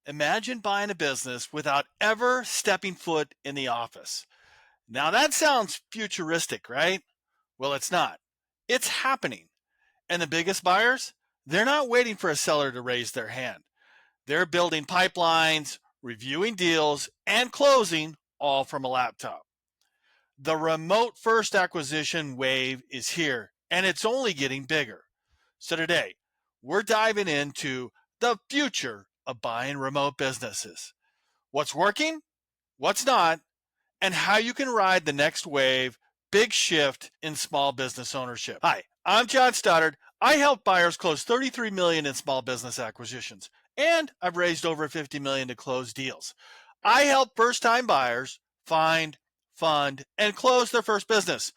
Imagine buying a business without ever stepping foot in the office. Now that sounds futuristic, right? Well, it's not. It's happening. And the biggest buyers, they're not waiting for a seller to raise their hand. They're building pipelines, reviewing deals, and closing all from a laptop. The remote first acquisition wave is here, and it's only getting bigger. So today, we're diving into the future of buying remote businesses. What's working, what's not, and how you can ride the next wave, big shift in small business ownership. Hi, I'm John Stoddard. I help buyers close 33 million in small business acquisitions, and I've raised over 50 million to close deals. I help first-time buyers find, fund, and close their first business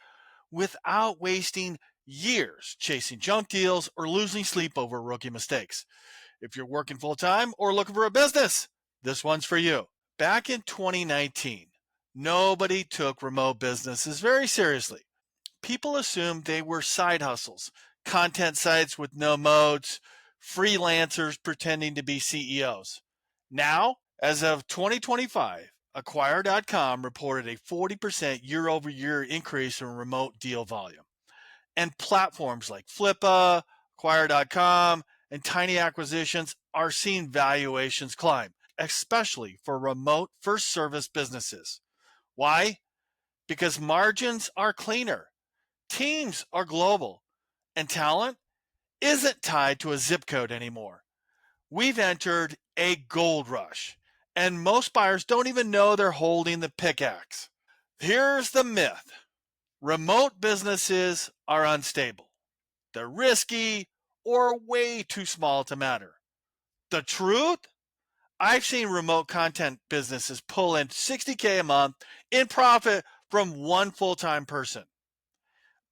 without wasting years chasing junk deals or losing sleep over rookie mistakes. If you're working full-time or looking for a business, this one's for you. Back in 2019, nobody took remote businesses very seriously. People assumed they were side hustles, content sites with no modes, freelancers pretending to be CEOs. Now, as of 2025, Acquire.com reported a 40% year over year increase in remote deal volume. And platforms like Flippa, Acquire.com, and Tiny Acquisitions are seeing valuations climb, especially for remote first service businesses. Why? Because margins are cleaner, teams are global, and talent isn't tied to a zip code anymore. We've entered a gold rush, and most buyers don't even know they're holding the pickaxe. Here's the myth: remote businesses are unstable, they're risky, or way too small to matter. The truth? I've seen remote content businesses pull in 60K a month in profit from one full time person.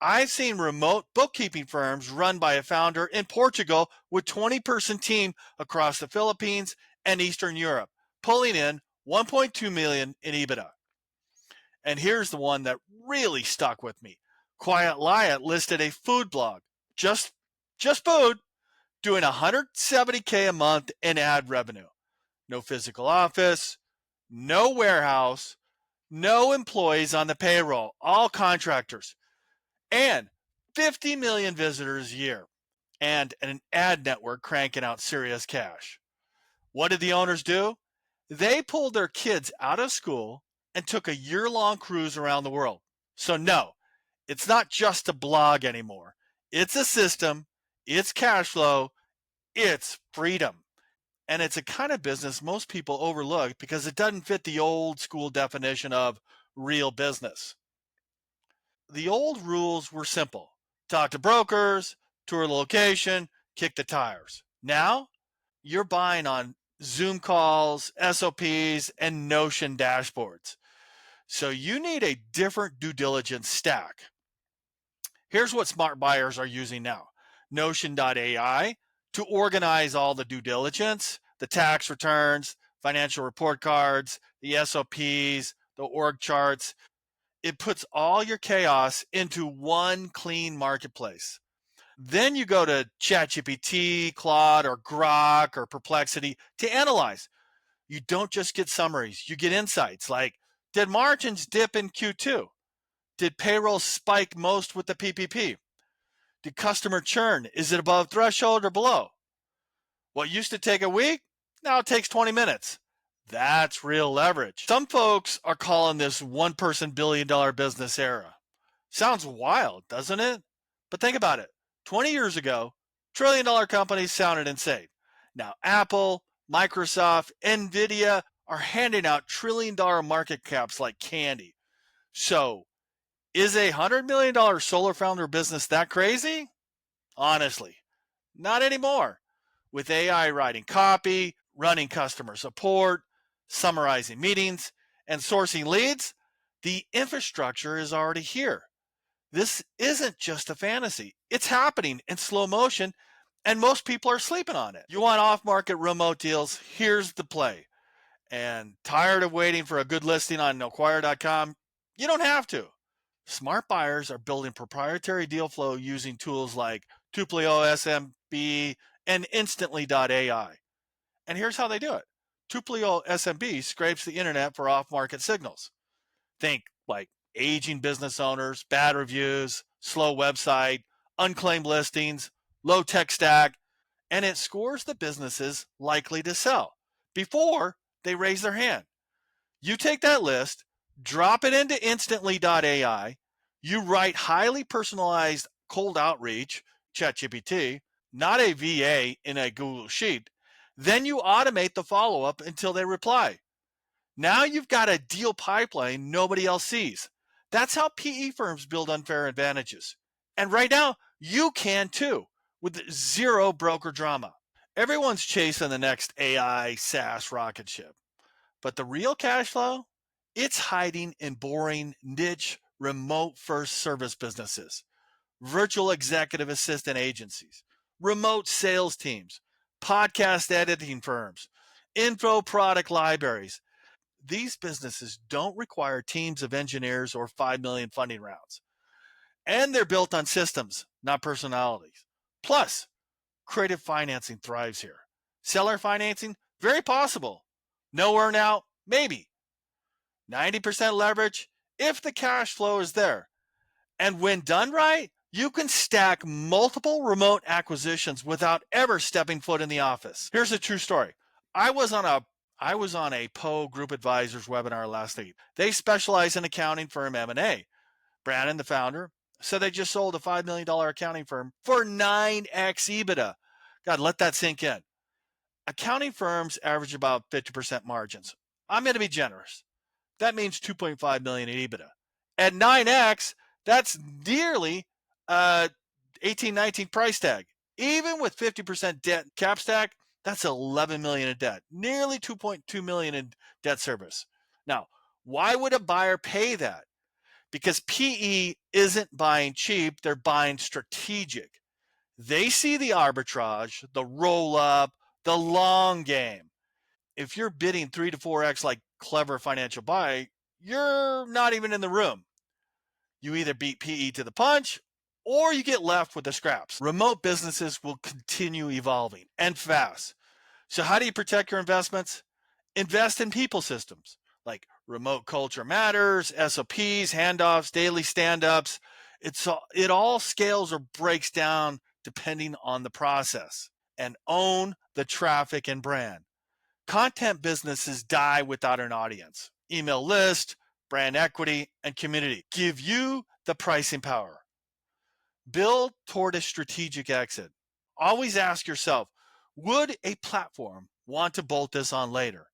I've seen remote bookkeeping firms run by a founder in Portugal with 20-person team across the Philippines and Eastern Europe, pulling in 1.2 million in EBITDA. And here's the one that really stuck with me. Quiet Liat listed a food blog, just just food, doing 170K a month in ad revenue. No physical office, no warehouse, no employees on the payroll, all contractors, and 50 million visitors a year, and an ad network cranking out serious cash. What did the owners do? They pulled their kids out of school and took a year-long cruise around the world. So no, it's not just a blog anymore. It's a system, it's cash flow, it's freedom. And it's a kind of business most people overlook because it doesn't fit the old school definition of real business. The old rules were simple: talk to brokers, tour the location, kick the tires. Now, you're buying on Zoom calls, SOPs, and Notion dashboards. So you need a different due diligence stack. Here's what smart buyers are using now: Notion.ai to organize all the due diligence, the tax returns, financial report cards, the SOPs, the org charts. It puts all your chaos into one clean marketplace. Then you go to ChatGPT, Claude, or Grok, or Perplexity to analyze. You don't just get summaries, you get insights like, did margins dip in Q2? Did payroll spike most with the PPP? Did customer churn? Is it above threshold or below? What used to take a week now it takes 20 minutes. That's real leverage. Some folks are calling this one person $1 billion business era. Sounds wild, doesn't it? But think about it. 20 years ago, $1 trillion companies sounded insane. Now, Apple, Microsoft, Nvidia are handing out $1 trillion market caps like candy. So, is a $100 million solar founder business that crazy? Honestly, not anymore. With AI writing copy, running customer support, summarizing meetings, and sourcing leads, the infrastructure is already here. This isn't just a fantasy. It's happening in slow motion, and most people are sleeping on it. You want off market remote deals? Here's the play. And tired of waiting for a good listing on Acquire.com? You don't have to. Smart buyers are building proprietary deal flow using tools like Tuplio SMB and Instantly.ai. And here's how they do it: Tuplio SMB scrapes the internet for off-market signals. Think like aging business owners, bad reviews, slow website, unclaimed listings, low tech stack, and it scores the businesses likely to sell before they raise their hand. You take that list, drop it into instantly.ai, you write highly personalized cold outreach, ChatGPT, not a VA in a Google Sheet, then you automate the follow up until they reply. Now you've got a deal pipeline nobody else sees. That's how PE firms build unfair advantages. And right now, you can too, with zero broker drama. Everyone's chasing the next AI SaaS rocket ship. But the real cash flow, it's hiding in boring, niche, remote first service businesses, virtual executive assistant agencies, remote sales teams, podcast editing firms, info product libraries. These businesses don't require teams of engineers or 5 million funding rounds. And they're built on systems, not personalities. Plus, creative financing thrives here. Seller financing, very possible. No earnout, maybe. 90% leverage, if the cash flow is there. And when done right, you can stack multiple remote acquisitions without ever stepping foot in the office. Here's a true story. I was on a PO Group Advisors webinar last night. They specialize in accounting firm M&A. Brandon, the founder, said they just sold a $5 million accounting firm for 9x EBITDA. God, let that sink in. Accounting firms average about 50% margins. I'm going to be generous. That means 2.5 million in EBITDA. At 9x, that's nearly 18-19 price tag. Even with 50% debt cap stack, that's 11 million in debt, nearly 2.2 million in debt service. Now, why would a buyer pay that? Because PE isn't buying cheap, they're buying strategic. They see the arbitrage, the roll up, the long game. If you're bidding 3 to 4x like clever financial buy, you're not even in the room. You either beat PE to the punch or you get left with the scraps. Remote businesses will continue evolving and fast. So how do you protect your investments? Invest in people systems like remote culture matters, SOPs, handoffs, daily stand-ups. It all scales or breaks down depending on the process. And own the traffic and brand. Content businesses die without an audience. Email list, brand equity, and community give you the pricing power. Build toward a strategic exit. Always ask yourself, would a platform want to bolt this on later?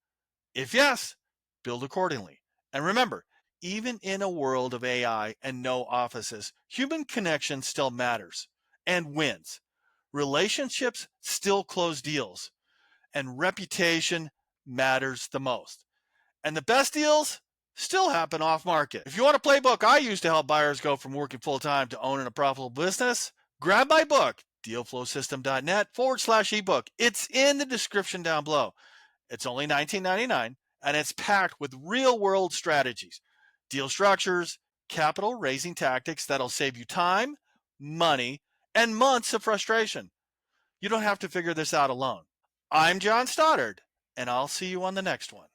If yes, build accordingly. And remember, even in a world of AI and no offices, human connection still matters and wins. Relationships still close deals, and reputation matters the most. And the best deals still happen off market. If you want a playbook I use to help buyers go from working full time to owning a profitable business, grab my book, dealflowsystem.net/ebook. It's in the description down below. It's only $19.99 and it's packed with real world strategies, deal structures, capital raising tactics that'll save you time, money, and months of frustration. You don't have to figure this out alone. I'm John Stoddard, and I'll see you on the next one.